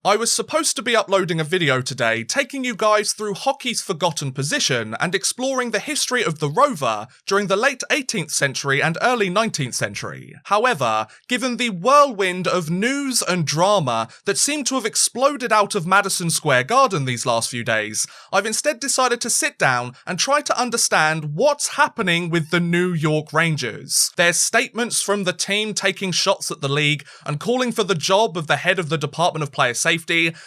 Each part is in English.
I was supposed to be uploading a video today taking you guys through hockey's forgotten position and exploring the history of the rover during the late 18th century and early 19th century. However, given the whirlwind of news and drama that seemed to have exploded out of Madison Square Garden these last few days, I've instead decided to sit down and try to understand what's happening with the New York Rangers. There's statements from the team taking shots at the league and calling for the job of the head of the Department of Player Safety.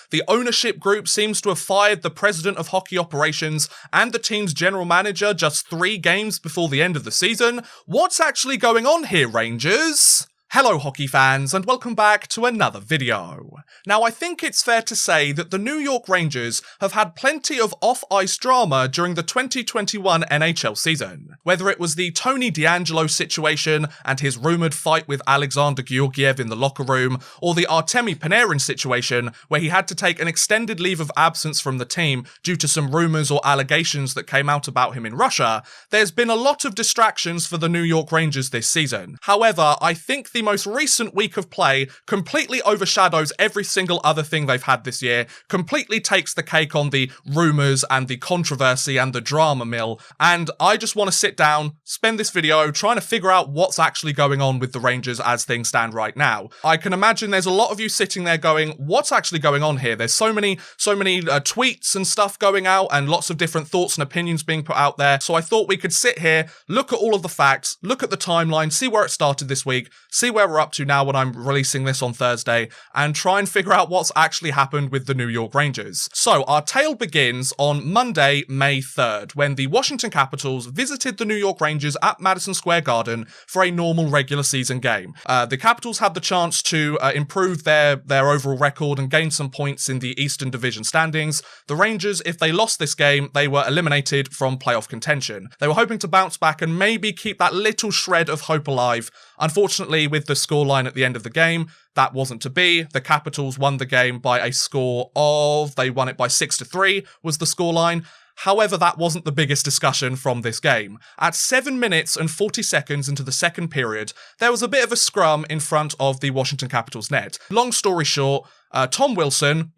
The ownership group seems to have fired the president of hockey operations and the team's general manager just 3 games before the end of the season. What's actually going on here, Rangers? Hello hockey fans and welcome back to another video. Now I think it's fair to say that the New York Rangers have had plenty of off-ice drama during the 2021 NHL season. Whether it was the Tony DeAngelo situation and his rumoured fight with Alexander Georgiev in the locker room, or the Artemi Panarin situation where he had to take an extended leave of absence from the team due to some rumours or allegations that came out about him in Russia, there's been a lot of distractions for the New York Rangers this season. However, I think the most recent week of play completely overshadows every single other thing they've had this year, completely takes the cake on the rumours and the controversy and the drama mill, and I just want to sit down, spend this video trying to figure out what's actually going on with the Rangers as things stand right now. I can imagine there's a lot of you sitting there going, what's actually going on here? There's so many tweets and stuff going out and lots of different thoughts and opinions being put out there, so I thought we could sit here, look at all of the facts, look at the timeline, see where it started this week, see where we're up to now when I'm releasing this on Thursday, and try and figure out what's actually happened with the New York Rangers. So our tale begins on Monday, May 3rd, when the Washington Capitals visited the New York Rangers at Madison Square Garden for a normal regular season game. The Capitals had the chance to improve their overall record and gain some points in the Eastern Division standings. The Rangers, if they lost this game, they were eliminated from playoff contention. They were hoping to bounce back and maybe keep that little shred of hope alive. Unfortunately, with the scoreline at the end of the game, that wasn't to be. The Capitals won the game by a score of, they won it by 6-3 was the scoreline. However, that wasn't the biggest discussion from this game. At 7 minutes and 40 seconds into the second period, there was a bit of a scrum in front of the Washington Capitals net. Long story short, Tom Wilson,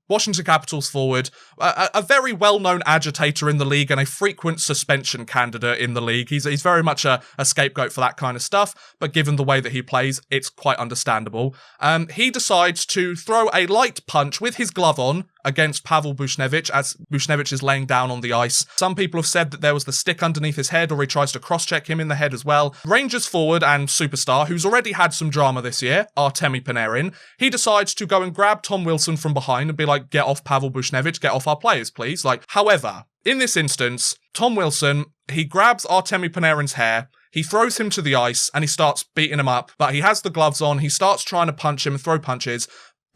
Washington Capitals forward, a very well-known agitator in the league and a frequent suspension candidate in the league. He's very much a scapegoat for that kind of stuff, but given the way that he plays, it's quite understandable. He decides to throw a light punch with his glove on against Pavel Buchnevich as Buchnevich is laying down on the ice. Some people have said that there was the stick underneath his head, or he tries to cross-check him in the head as well. Rangers forward and superstar, who's already had some drama this year, Artemi Panarin, he decides to go and grab Tom Wilson from behind and be like, get off Pavel Buchnevich, get off our players, please. However, in this instance, Tom Wilson, he grabs Artemi Panarin's hair, he throws him to the ice, and he starts beating him up, but he has the gloves on, he starts trying to punch him and throw punches.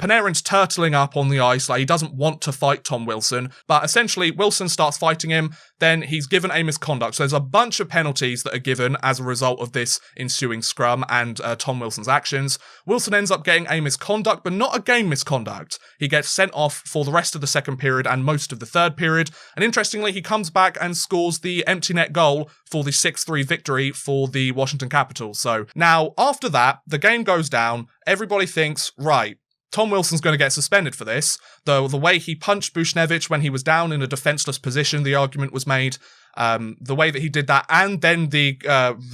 Panarin's turtling up on the ice, he doesn't want to fight Tom Wilson, but essentially Wilson starts fighting him, then he's given a misconduct. So there's a bunch of penalties that are given as a result of this ensuing scrum and Tom Wilson's actions. Wilson ends up getting a misconduct, but not a game misconduct. He gets sent off for the rest of the second period and most of the third period, and interestingly, he comes back and scores the empty net goal for the 6-3 victory for the Washington Capitals. So now, after that, the game goes down, everybody thinks, right, Tom Wilson's going to get suspended for this, though the way he punched Buchnevich when he was down in a defenseless position, the argument was made. The way that he did that, and then the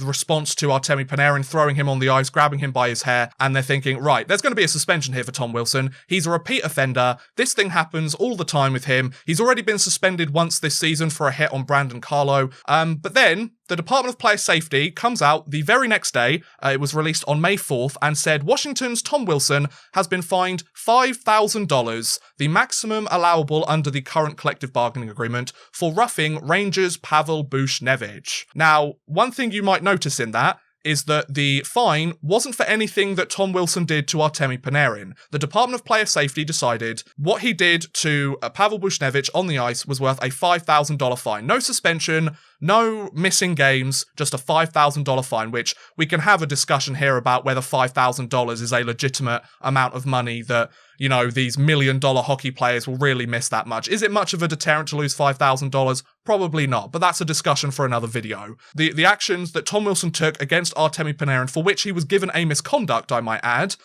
response to Artemi Panarin throwing him on the ice, grabbing him by his hair, and they're thinking, right, there's going to be a suspension here for Tom Wilson. He's a repeat offender. This thing happens all the time with him. He's already been suspended once this season for a hit on Brandon Carlo. But then the Department of Player Safety comes out the very next day, it was released on May 4th, and said Washington's Tom Wilson has been fined $5,000, the maximum allowable under the current collective bargaining agreement, for roughing Rangers' Pavel Buchnevich. Now, one thing you might notice in that is that the fine wasn't for anything that Tom Wilson did to Artemi Panarin. The Department of Player Safety decided what he did to Pavel Buchnevich on the ice was worth a $5,000 fine. No suspension, no missing games, just a $5,000 fine, which we can have a discussion here about whether $5,000 is a legitimate amount of money that, these million-dollar hockey players will really miss that much. Is it much of a deterrent to lose $5,000? Probably not, but that's a discussion for another video. The actions that Tom Wilson took against Artemi Panarin, for which he was given a misconduct, I might add,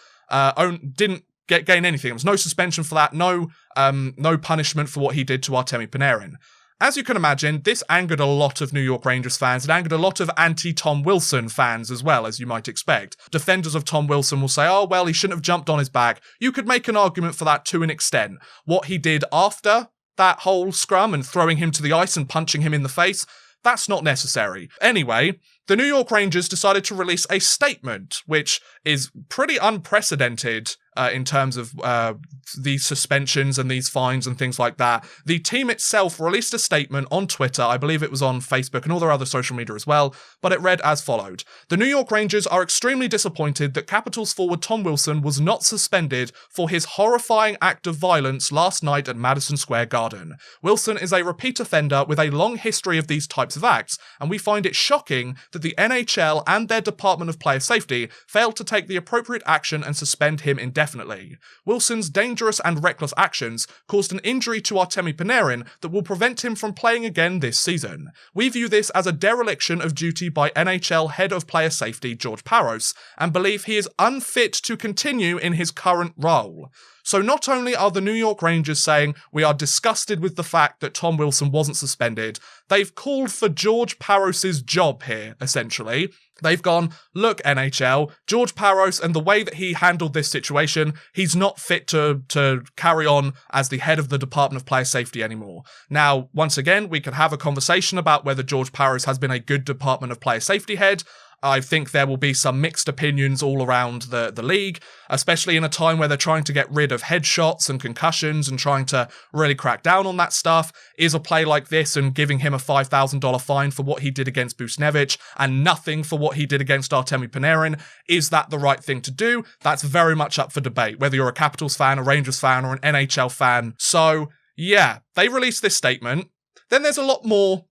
didn't gain anything. There was no suspension for that, no punishment for what he did to Artemi Panarin. As you can imagine, this angered a lot of New York Rangers fans. It angered a lot of anti-Tom Wilson fans as well, as you might expect. Defenders of Tom Wilson will say, oh, well, he shouldn't have jumped on his back. You could make an argument for that to an extent. What he did after that whole scrum and throwing him to the ice and punching him in the face, that's not necessary. Anyway, the New York Rangers decided to release a statement, which is pretty unprecedented in terms of these suspensions and these fines and things like that. The team itself released a statement on Twitter, I believe it was on Facebook and all their other social media as well, but it read as followed. The New York Rangers are extremely disappointed that Capitals forward Tom Wilson was not suspended for his horrifying act of violence last night at Madison Square Garden. Wilson is a repeat offender with a long history of these types of acts, and we find it shocking that the NHL and their Department of Player Safety failed to take the appropriate action and suspend him indefinitely. Wilson's dangerous and reckless actions caused an injury to Artemi Panarin that will prevent him from playing again this season. We view this as a dereliction of duty by NHL Head of Player Safety George Parros and believe he is unfit to continue in his current role. So not only are the New York Rangers saying we are disgusted with the fact that Tom Wilson wasn't suspended, they've called for George Parros' job here, essentially. They've gone, look, NHL, George Parros and the way that he handled this situation, he's not fit to carry on as the head of the Department of Player Safety anymore. Now, once again, we could have a conversation about whether George Parros has been a good Department of Player Safety head. I think there will be some mixed opinions all around the league, especially in a time where they're trying to get rid of headshots and concussions and trying to really crack down on that stuff. Is a play like this and giving him a $5,000 fine for what he did against Buchnevich and nothing for what he did against Artemi Panarin, is that the right thing to do? That's very much up for debate, whether you're a Capitals fan, a Rangers fan, or an NHL fan. So, yeah, they released this statement. Then there's a lot more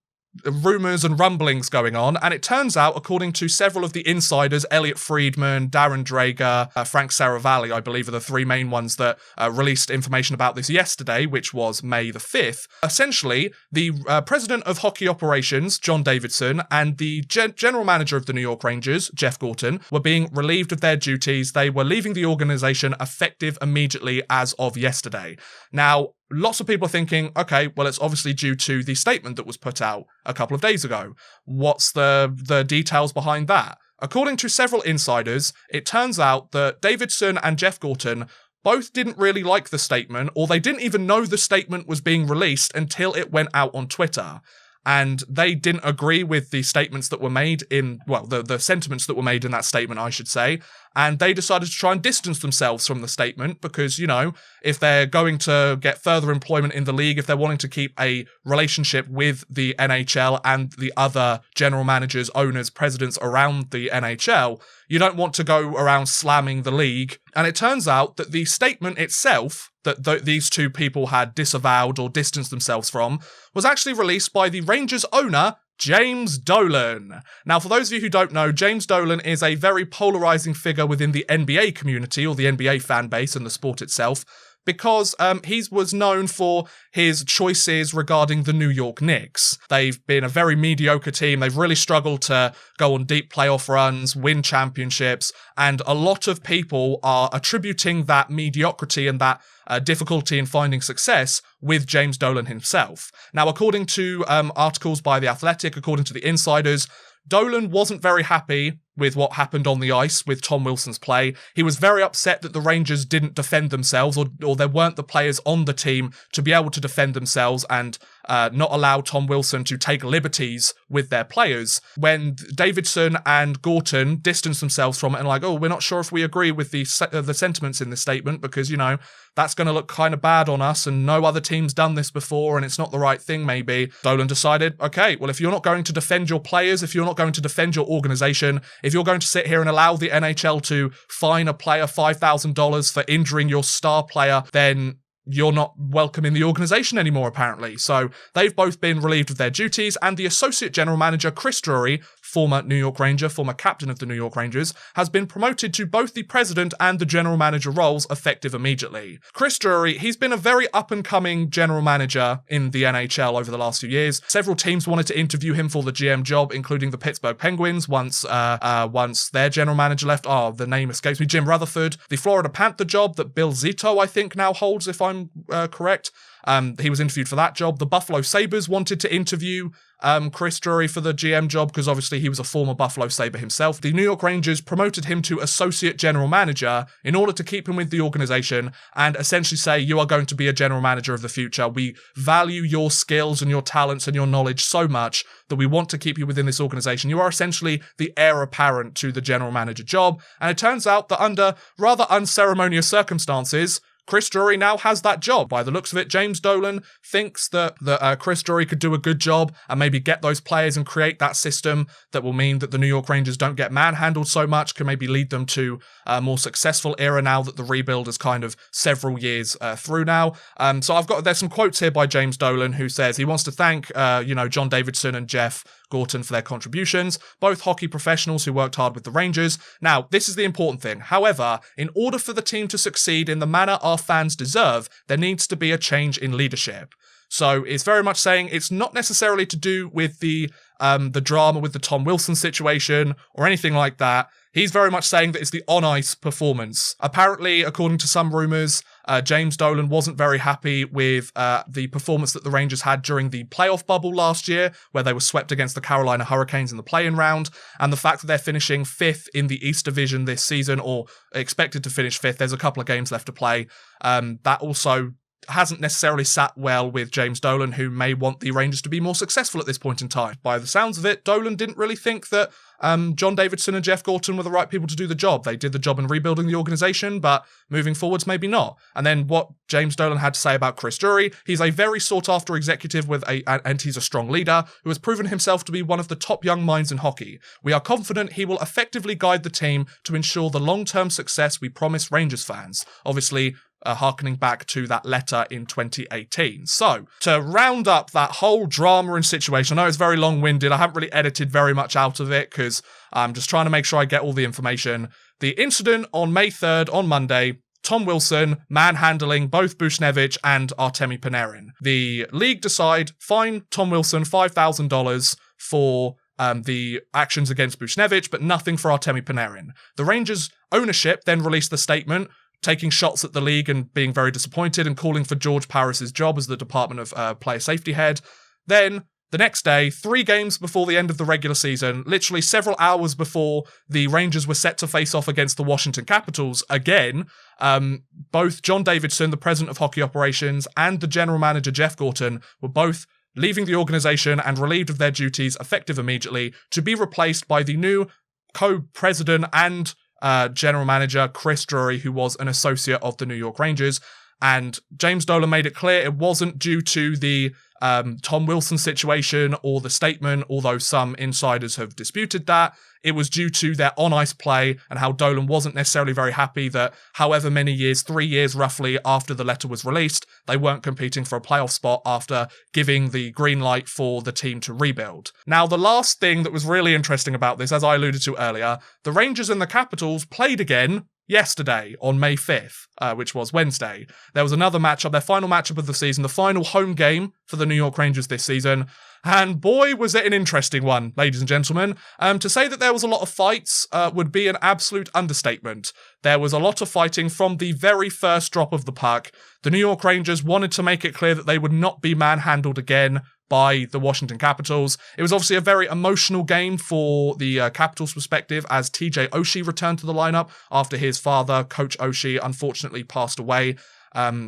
rumours and rumblings going on, and it turns out, according to several of the insiders, Elliot Friedman, Darren Drager, Frank Saravalli, I believe are the three main ones that released information about this yesterday, which was May the 5th. Essentially, the president of hockey operations, John Davidson, and the general manager of the New York Rangers, Jeff Gorton, were being relieved of their duties. They were leaving the organisation effective immediately as of yesterday. Now, lots of people are thinking, okay, well, it's obviously due to the statement that was put out a couple of days ago. What's the details behind that? According to several insiders, it turns out that Davidson and Jeff Gorton both didn't really like the statement, or they didn't even know the statement was being released until it went out on Twitter. And they didn't agree with the statements that were made in, well, the sentiments that were made in that statement, I should say. And they decided to try and distance themselves from the statement because, you know, if they're going to get further employment in the league, if they're wanting to keep a relationship with the NHL and the other general managers, owners, presidents around the NHL, you don't want to go around slamming the league. And it turns out that the statement itself that these two people had disavowed or distanced themselves from was actually released by the Rangers owner, James Dolan. Now, for those of you who don't know, James Dolan is a very polarizing figure within the NBA community or the NBA fan base and the sport itself, because he was known for his choices regarding the New York Knicks. They've been a very mediocre team. They've really struggled to go on deep playoff runs, win championships, and a lot of people are attributing that mediocrity and that difficulty in finding success with James Dolan himself. Now, according to articles by The Athletic, according to the insiders, Dolan wasn't very happy with what happened on the ice with Tom Wilson's play. He was very upset that the Rangers didn't defend themselves or there weren't the players on the team to be able to defend themselves and not allow Tom Wilson to take liberties with their players. When Davidson and Gorton distanced themselves from it and like, oh, we're not sure if we agree with the sentiments in this statement because, you know, that's going to look kind of bad on us and no other team's done this before and it's not the right thing maybe. Dolan decided, okay, well, if you're not going to defend your players, if you're not going to defend your organisation, if you're going to sit here and allow the NHL to fine a player $5,000 for injuring your star player, then you're not welcome in the organisation anymore, apparently. So they've both been relieved of their duties, and the associate general manager, Chris Drury, former New York Ranger, former captain of the New York Rangers, has been promoted to both the president and the general manager roles effective immediately. Chris Drury, he's been a very up-and-coming general manager in the NHL over the last few years. Several teams wanted to interview him for the GM job, including the Pittsburgh Penguins once their general manager left. Oh, the name escapes me. Jim Rutherford. The Florida Panther job that Bill Zito, I think, now holds, if I'm correct. He was interviewed for that job. The Buffalo Sabres wanted to interview Chris Drury for the GM job because obviously he was a former Buffalo Sabre himself. The New York Rangers promoted him to associate general manager in order to keep him with the organization and essentially say, you are going to be a general manager of the future. We value your skills and your talents and your knowledge so much that we want to keep you within this organization. You are essentially the heir apparent to the general manager job. And it turns out that under rather unceremonious circumstances, Chris Drury now has that job. By the looks of it, James Dolan thinks that Chris Drury could do a good job and maybe get those players and create that system that will mean that the New York Rangers don't get manhandled so much, can maybe lead them to a more successful era now that the rebuild is kind of several years through now. So there's some quotes here by James Dolan, who says he wants to thank, John Davidson and Jeff Gorton for their contributions, both hockey professionals who worked hard with the Rangers. Now, this is the important thing. However, in order for the team to succeed in the manner our fans deserve, there needs to be a change in leadership. So it's very much saying it's not necessarily to do with the drama with the Tom Wilson situation or anything like that. He's very much saying that it's the on-ice performance. Apparently, according to some rumours, James Dolan wasn't very happy with the performance that the Rangers had during the playoff bubble last year, where they were swept against the Carolina Hurricanes in the play-in round, and the fact that they're finishing 5th in the East Division this season, or expected to finish 5th. There's a couple of games left to play. That also hasn't necessarily sat well with James Dolan, who may want the Rangers to be more successful at this point in time. By the sounds of it, Dolan didn't really think that John Davidson and Jeff Gorton were the right people to do the job. They did the job in rebuilding the organisation, but moving forwards, maybe not. And then what James Dolan had to say about Chris Drury, he's a very sought-after executive and he's a strong leader who has proven himself to be one of the top young minds in hockey. We are confident he will effectively guide the team to ensure the long-term success we promise Rangers fans. Obviously, harkening back to that letter in 2018. So, to round up that whole drama and situation, I know it's very long-winded, I haven't really edited very much out of it because I'm just trying to make sure I get all the information. The incident on May 3rd, on Monday, Tom Wilson manhandling both Buchnevich and Artemi Panarin. The league decide, fine Tom Wilson $5,000 for the actions against Buchnevich, but nothing for Artemi Panarin. The Rangers ownership then released the statement, taking shots at the league and being very disappointed and calling for George Parros' job as the Department of Player Safety head. Then, the next day, 3 games before the end of the regular season, literally several hours before the Rangers were set to face off against the Washington Capitals again, both John Davidson, the president of hockey operations, and the general manager Jeff Gorton were both leaving the organisation and relieved of their duties effective immediately to be replaced by the new co-president and general manager Chris Drury, who was an associate of the New York Rangers. And James Dolan made it clear it wasn't due to the Tom Wilson situation or the statement, although some insiders have disputed that. It was due to their on-ice play and how Dolan wasn't necessarily very happy that however many years, 3 years roughly after the letter was released, they weren't competing for a playoff spot after giving the green light for the team to rebuild. Now, the last thing that was really interesting about this, as I alluded to earlier, the Rangers and the Capitals played again yesterday on May 5th, which was Wednesday. There was another matchup, their final matchup of the season, the final home game for the New York Rangers this season. And boy, was it an interesting one, ladies and gentlemen. To say that there was a lot of fights would be an absolute understatement. There was a lot of fighting from the very first drop of the puck. The New York Rangers wanted to make it clear that they would not be manhandled again by the Washington Capitals. It was obviously a very emotional game for the Capitals' perspective as TJ Oshie returned to the lineup after his father, Coach Oshie, unfortunately passed away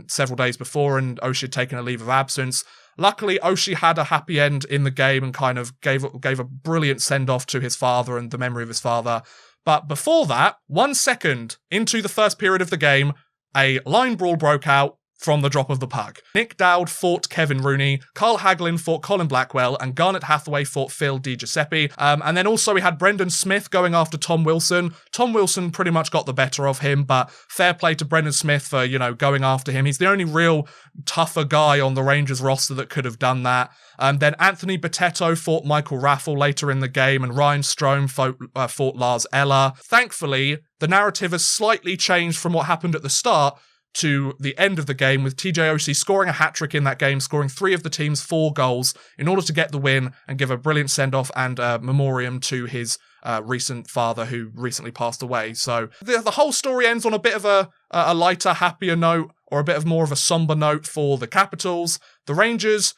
several days before, and Oshie had taken a leave of absence. Luckily, Oshie had a happy end in the game and kind of gave a brilliant send-off to his father and the memory of his father. But before that, 1 second into the first period of the game, a line brawl broke out from the drop of the puck. Nick Dowd fought Kevin Rooney, Carl Hagelin fought Colin Blackwell, and Garnet Hathaway fought Phil DiGiuseppe. And then also we had Brendan Smith going after Tom Wilson. Tom Wilson pretty much got the better of him, but fair play to Brendan Smith for, you know, going after him. He's the only real tougher guy on the Rangers roster that could have done that. Then Anthony Botetto fought Michael Raffle later in the game, and Ryan Strome fought Lars Eller. Thankfully, the narrative has slightly changed from what happened at the start to the end of the game, with TJOC scoring a hat-trick in that game, scoring 3 of the team's 4 goals in order to get the win and give a brilliant send-off and memoriam to his recent father who recently passed away. So the whole story ends on a bit of a lighter, happier note, or a bit of more of a somber note for the Capitals. The Rangers,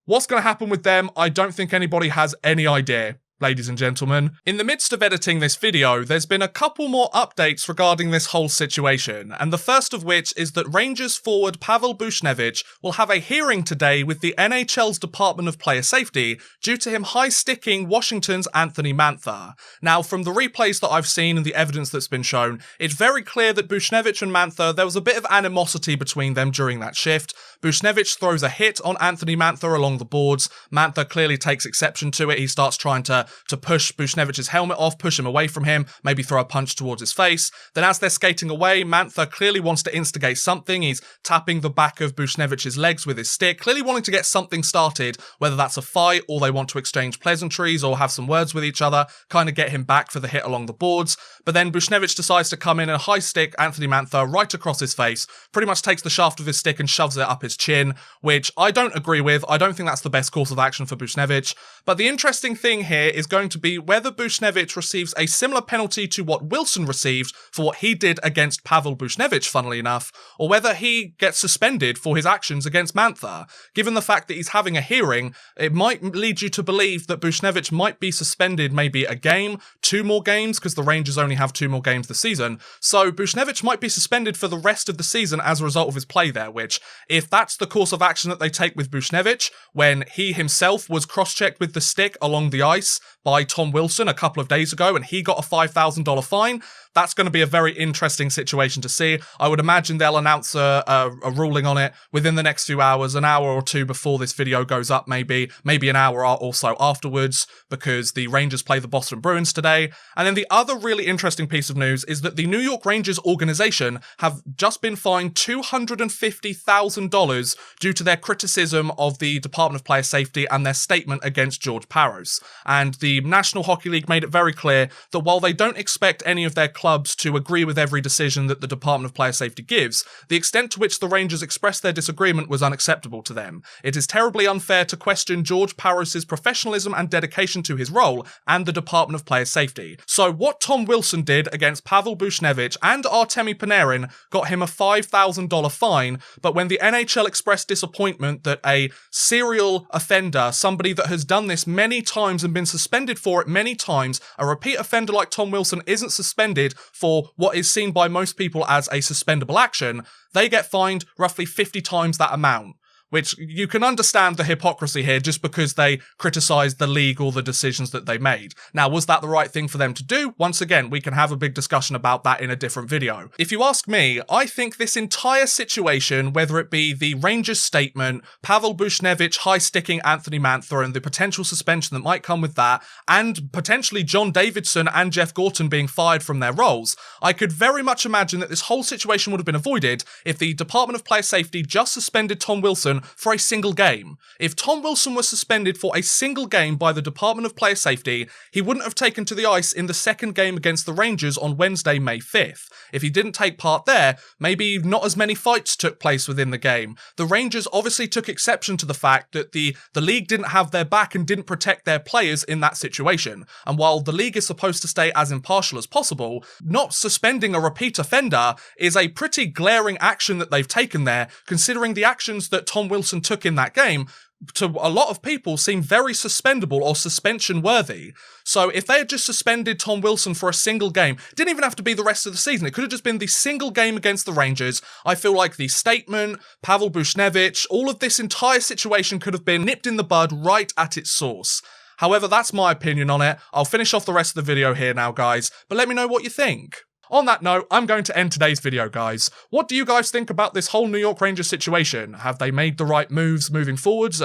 what's going to happen with them? I don't think anybody has any idea, ladies and gentlemen. In the midst of editing this video, there's been a couple more updates regarding this whole situation, and the first of which is that Rangers forward Pavel Buchnevich will have a hearing today with the NHL's Department of Player Safety due to him high-sticking Washington's Anthony Mantha. Now, from the replays that I've seen and the evidence that's been shown, it's very clear that Buchnevich and Mantha, there was a bit of animosity between them during that shift. Buchnevich throws a hit on Anthony Mantha along the boards. Mantha clearly takes exception to it. He starts trying to push Buchnevich's helmet off, push him away from him, maybe throw a punch towards his face. Then as they're skating away, Mantha clearly wants to instigate something. He's tapping the back of Buchnevich's legs with his stick, clearly wanting to get something started, whether that's a fight or they want to exchange pleasantries or have some words with each other, kind of get him back for the hit along the boards. But then Buchnevich decides to come in and high stick Anthony Mantha right across his face, pretty much takes the shaft of his stick and shoves it up his chin, which I don't agree with. I don't think that's the best course of action for Buchnevich. But the interesting thing here is going to be whether Buchnevich receives a similar penalty to what Wilson received for what he did against Pavel Buchnevich, funnily enough, or whether he gets suspended for his actions against Mantha. Given the fact that he's having a hearing, it might lead you to believe that Buchnevich might be suspended maybe a game, 2 more games, because the Rangers only have 2 more games this season. So Buchnevich might be suspended for the rest of the season as a result of his play there, which, if that's the course of action that they take with Buchnevich, when he himself was cross-checked with the stick along the ice by Tom Wilson a couple of days ago and he got a $5,000 fine, that's going to be a very interesting situation to see. I would imagine they'll announce a ruling on it within the next few hours, an hour or 2 before this video goes up, maybe an hour or so afterwards, because the Rangers play the Boston Bruins today. And then the other really interesting piece of news is that the New York Rangers organization have just been fined $250,000 due to their criticism of the Department of Player Safety and their statement against George Parros. And the National Hockey League made it very clear that while they don't expect any of their clubs to agree with every decision that the Department of Player Safety gives, the extent to which the Rangers expressed their disagreement was unacceptable to them. It is terribly unfair to question George Parros' professionalism and dedication to his role and the Department of Player Safety. So what Tom Wilson did against Pavel Buchnevich and Artemi Panarin got him a $5,000 fine, but when the NHL expressed disappointment that a serial offender, somebody that has done this many times and been suspended for it many times, a repeat offender like Tom Wilson isn't suspended for what is seen by most people as a suspendable action, they get fined roughly 50 times that amount. Which you can understand the hypocrisy here just because they criticised the league or the decisions that they made. Now, was that the right thing for them to do? Once again, we can have a big discussion about that in a different video. If you ask me, I think this entire situation, whether it be the Rangers statement, Pavel Buchnevich high-sticking Anthony Mantha and the potential suspension that might come with that, and potentially John Davidson and Jeff Gorton being fired from their roles, I could very much imagine that this whole situation would have been avoided if the Department of Player Safety just suspended Tom Wilson for a single game. If Tom Wilson was suspended for a single game by the Department of Player Safety, he wouldn't have taken to the ice in the second game against the Rangers on Wednesday, May 5th. If he didn't take part there, maybe not as many fights took place within the game. The Rangers obviously took exception to the fact that the league didn't have their back and didn't protect their players in that situation. And while the league is supposed to stay as impartial as possible, not suspending a repeat offender is a pretty glaring action that they've taken there, considering the actions that Tom Wilson took in that game to a lot of people seem very suspendable or suspension worthy. So if they had just suspended Tom Wilson for a single game, it didn't even have to be the rest of the season, it could have just been the single game against the Rangers, I feel like the statement, Pavel Buchnevich, all of this entire situation could have been nipped in the bud right at its source. However, that's my opinion on it. I'll finish off the rest of the video here now, guys, but let me know what you think. On that note, I'm going to end today's video, guys. What do you guys think about this whole New York Rangers situation? Have they made the right moves moving forwards?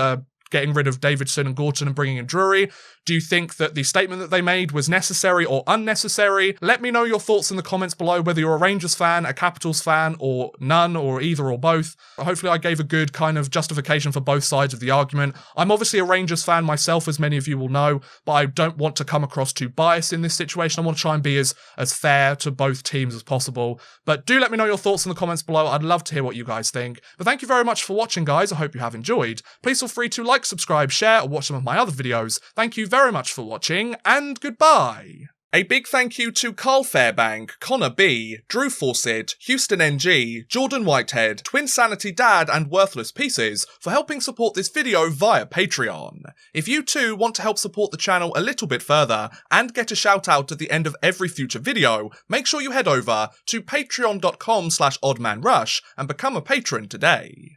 Getting rid of Davidson and Gorton and bringing in Drury? Do you think that the statement that they made was necessary or unnecessary? Let me know your thoughts in the comments below, whether you're a Rangers fan, a Capitals fan, or none, or either or both. Hopefully I gave a good kind of justification for both sides of the argument. I'm obviously a Rangers fan myself, as many of you will know, but I don't want to come across too biased in this situation. I want to try and be as fair to both teams as possible. But do let me know your thoughts in the comments below. I'd love to hear what you guys think. But thank you very much for watching, guys. I hope you have enjoyed. Please feel free to like, subscribe, share, or watch some of my other videos. Thank you very much for watching, and goodbye! A big thank you to Carl Fairbank, Connor B, Drew Fawcett, Houston NG, Jordan Whitehead, Twin Sanity Dad, and Worthless Pieces for helping support this video via Patreon. If you too want to help support the channel a little bit further and get a shout out at the end of every future video, make sure you head over to patreon.com/oddmanrush and become a patron today.